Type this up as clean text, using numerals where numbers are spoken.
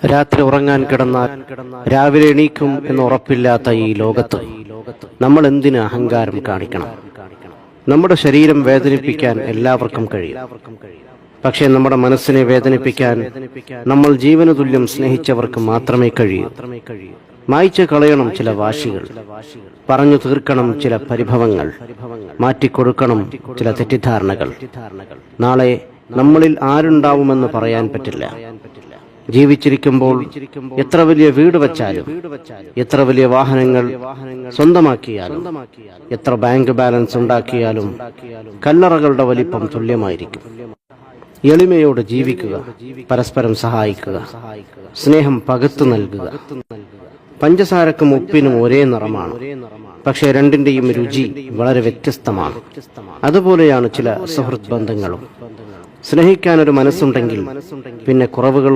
രാത്രി ഉറങ്ങാൻ കിടന്നാൽ രാവിലെ എണീക്കും എന്ന് ഉറപ്പില്ലാത്ത ഈ ലോകത്ത് നമ്മൾ എന്തിന് അഹങ്കാരം കാണിക്കണം? നമ്മുടെ ശരീരം വേദനിപ്പിക്കാൻ എല്ലാവർക്കും കഴിയും. പക്ഷേ നമ്മുടെ മനസ്സിനെ വേദനിപ്പിക്കാൻ നമ്മൾ ജീവന തുല്യം സ്നേഹിച്ചവർക്ക് മാത്രമേ കഴിയൂ. മായ്ച്ചു കളയണം ചില വാശികൾ, പറഞ്ഞു തീർക്കണം ചില പരിഭവങ്ങൾ, മാറ്റിക്കൊടുക്കണം ചില തെറ്റിദ്ധാരണകൾ. നാളെ നമ്മളിൽ ആരുണ്ടാവുമെന്ന് പറയാൻ പറ്റില്ല. ജീവിച്ചിരിക്കുമ്പോൾ എത്ര വലിയ വീട് വച്ചാലും, എത്ര വലിയ വാഹനങ്ങൾ സ്വന്തമാക്കിയാലും, എത്ര ബാങ്ക് ബാലൻസ് ഉണ്ടാക്കിയാലും കല്ലറകളുടെ വലിപ്പം തുല്യമായിരിക്കും. എളിമയോട് ജീവിക്കുക, പരസ്പരം സഹായിക്കുക, സ്നേഹം പകർത്തു നൽകുക. പഞ്ചസാരക്കും ഉപ്പിനും ഒരേ നിറമാണ്, പക്ഷേ രണ്ടിന്റെയും രുചി വളരെ വ്യത്യസ്തമാണ്. അതുപോലെയാണ് ചില സുഹൃത്ത് ബന്ധങ്ങളും. സ്നേഹിക്കാനൊരു മനസ്സുണ്ടെങ്കിൽ പിന്നെ കുറവുകൾ